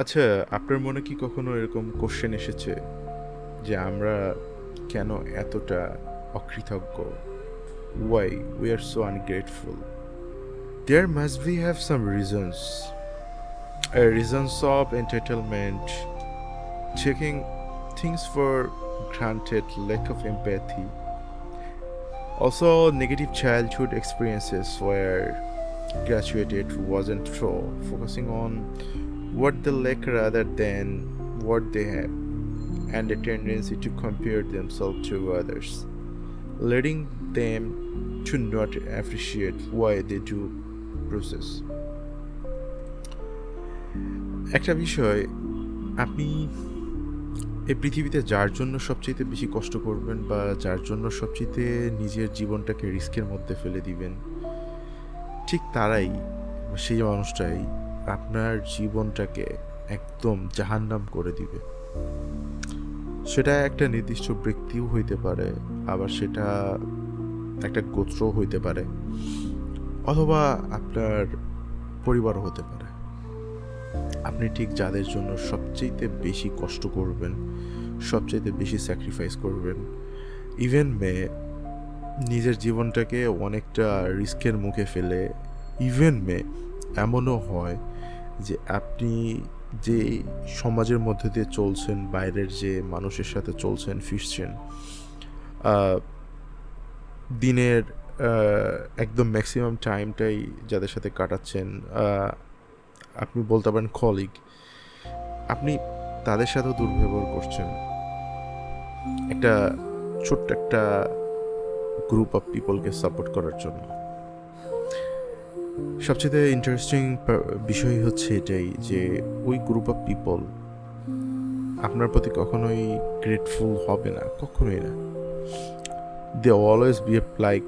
আচ্ছা, আপনার মনে কি কখনো এরকম কোশ্চেন এসেছে যে আমরা কেন এতটা অকৃতজ্ঞ? Why we are so ungrateful? There must be have some reasons, reasons of entitlement, taking things for granted, lack of empathy, also negative childhood experiences where graduated wasn't true, focusing on what they lack rather than what they have, and a tendency to compare themselves to others, leading them to not appreciate why they do process. একটা বিষয়, আপনি এই পৃথিবীতে যার জন্য সবচেয়ে বেশি কষ্ট করবেন বা যার জন্য সবচেয়ে নিজের জীবনটাকে রিস্কের মধ্যে ফেলে দিবেন, ঠিক তারাই বা সেই মানুষটাই আপনার জীবনটাকে একদম জাহান্নাম করে দিবে। সেটা একটা নির্দিষ্ট ব্যক্তিও হইতে পারে, আবার সেটা একটা গোত্রও হইতে পারে, অথবা আপনার পরিবারও হতে পারে। আপনি ঠিক যাদের জন্য সবচেয়ে বেশি কষ্ট করবেন, সবচেয়ে বেশি স্যাক্রিফাইস করবেন, ইভেন নিজের জীবনটাকে অনেকটা রিস্কের মুখে ফেলে, ইভেন এমনও হয় যে আপনি যে সমাজের মধ্যে দিয়ে চলছেন, বাইরের যে মানুষের সাথে চলছেন, ফিরছেন, দিনের একদম ম্যাক্সিমাম টাইমটাই যাদের সাথে কাটাচ্ছেন, আপনি বলতে পারেন কলিগ, আপনি তাদের সাথেও দুর্ব্যবহার করছেন একটা ছোট্ট একটা গ্রুপ অফ পিপলকে সাপোর্ট করার জন্য। সবচেয়ে ইন্টারেস্টিং বিষয় হচ্ছে এটাই যে ওই গ্রুপ অফ পিপল আপনার প্রতি কখনোই গ্রেটফুল হবে না, কখনোই না। দে অলওয়েজ বিহেভ লাইক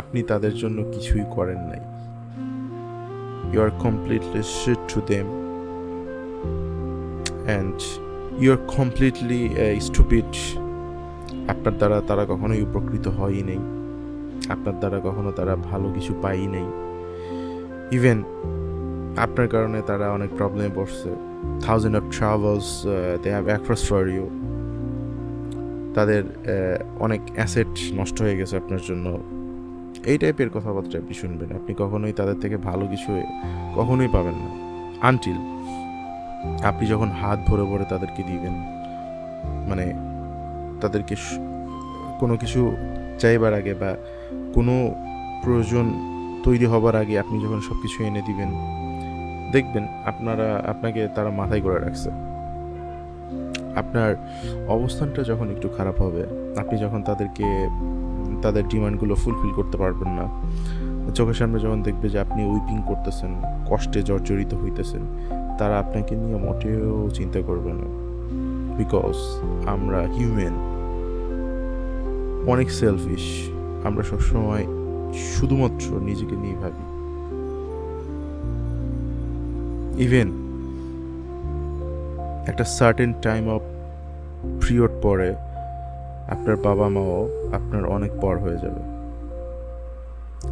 আপনি তাদের জন্য কিছুই করেন নাই। You are completely shit to them and you are completely stupid. আপনার দ্বারা তারা কখনোই উপকৃত হয়ই নেই, আপনার দ্বারা কখনো তারা ভালো কিছু পায়ই নেই। ইভেন আপনার কারণে তারা অনেক প্রবলেমে পড়ছে। Thousand of travels they have across for you. তাদের অনেক অ্যাসেট নষ্ট হয়ে গেছে আপনার জন্য। এই টাইপের কথাবার্তা আপনি শুনবেন। আপনি কখনোই তাদের থেকে ভালো কিছু কখনোই পাবেন না, আনটিল আপনি যখন হাত ভরে ভরে তাদেরকে দিবেন, মানে তাদেরকে কোনো কিছু চাইবার আগে বা কোনো প্রয়োজন তৈরি হবার আগে আপনি যখন সব কিছু এনে দিবেন, দেখবেন আপনাকে তারা মাথায় করে রাখছে। আপনার অবস্থানটা যখন একটু খারাপ হবে, আপনি যখন তাদের ডিমান্ডগুলো ফুলফিল করতে পারবেন না, চোখের সামনে যখন দেখবে যে আপনি উইপিং করতেছেন, কষ্টে জর্জরিত হইতেছেন, তারা আপনাকে নিয়ে মোটেও চিন্তা করবে না। বিকজ আমরা হিউম্যান, অনেক সেলফিশ। আমরা সবসময় শুধুমাত্র নিজেকে নিয়ে ভাবি। ইভেন একটা সার্টেন টাইম অফ পিরিয়ড পরে আপনার বাবা মাও আপনার অনেক পর হয়ে যাবে।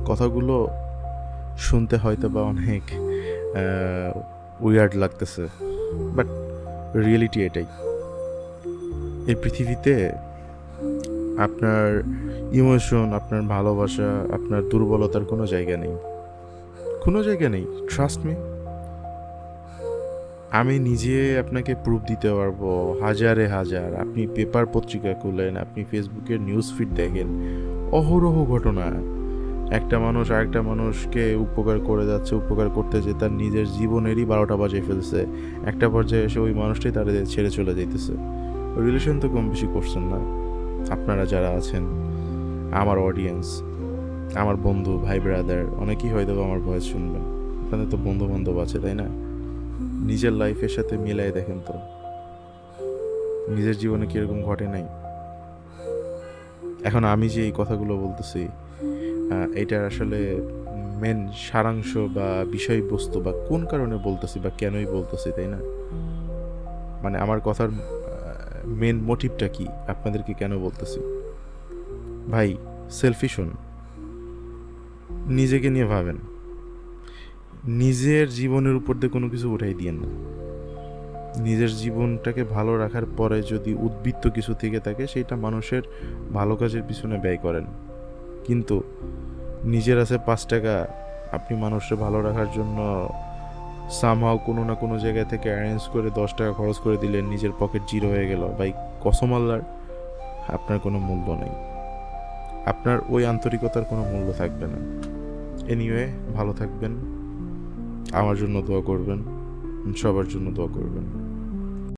কথাগুলো শুনতে হয়তো বা অনেক উইয়ার্ড লাগতেছে, বাট রিয়েলিটি এটাই। এই পৃথিবীতে আপনার ইমোশন, আপনার ভালোবাসা, আপনার দুর্বলতার কোনো জায়গা নেই, কোনো জায়গা নেই। ট্রাস্ট মি, আমি নিজে আপনাকে প্রুফ দিতে পারবো হাজারে হাজার। আপনি পেপার পত্রিকা খুলেন, আপনি ফেসবুকের নিউজ ফিড দেখেন, অহরহ ঘটনা। একটা মানুষ আরেকটা মানুষকে উপকার করে যাচ্ছে, উপকার করতে যে তার নিজের জীবনেরই 12টা বাজিয়ে ফেলছে। একটা পর্যায়ে এসে ওই মানুষটাই তাদের ছেড়ে চলে যাইতেছে। রিলেশন তো কম বেশি করছেন না আপনারা যারা আছেন, আমার অডিয়েন্স, আমার বন্ধু, ভাই, ব্রাদার, অনেকেই হয়তো আমার ভয়েস শুনবেন। আপনাদের তো বন্ধু বান্ধব আছে, তাই না? নিজের লাইফের সাথে মিলাই দেখেন তো, নিজের জীবনে কীরকম ঘটে নাই। এখন আমি যে এই কথাগুলো বলতেছি, এটার আসলে মেন সারাংশ বা বিষয়বস্তু বা কোন কারণে বলতেছি বা কেনই বলতেছি, তাই না? মানে আমার কথার মেন মোটিভটা কি, আপনাদেরকে কেন বলতেছি? ভাই, সেলফিশ হন, নিজেকে নিয়ে ভাবেন। নিজের জীবনের উপর দিয়ে কোনো কিছু উঠাই দিয়েন না। নিজের জীবনটাকে ভালো রাখার পরে যদি উদ্বৃত্ত কিছু থেকে থাকে সেটা মানুষের ভালো কাজের পিছনে ব্যয় করেন। কিন্তু নিজের আছে 5 টাকা, আপনি মানুষকে ভালো রাখার জন্য সামহাও কোনো না কোনো জায়গা থেকে অ্যারেঞ্জ করে 10 টাকা খরচ করে দিলেন, নিজের পকেট জিরো হয়ে গেল, ভাই কসম আল্লাহর আপনার কোনো মূল্য নেই। আপনার ওই আন্তরিকতার কোনো মূল্য থাকবে না। এনিওয়ে, ভালো থাকবেন, আমার জন্য দোয়া করবেন, সবার জন্য দোয়া করবেন।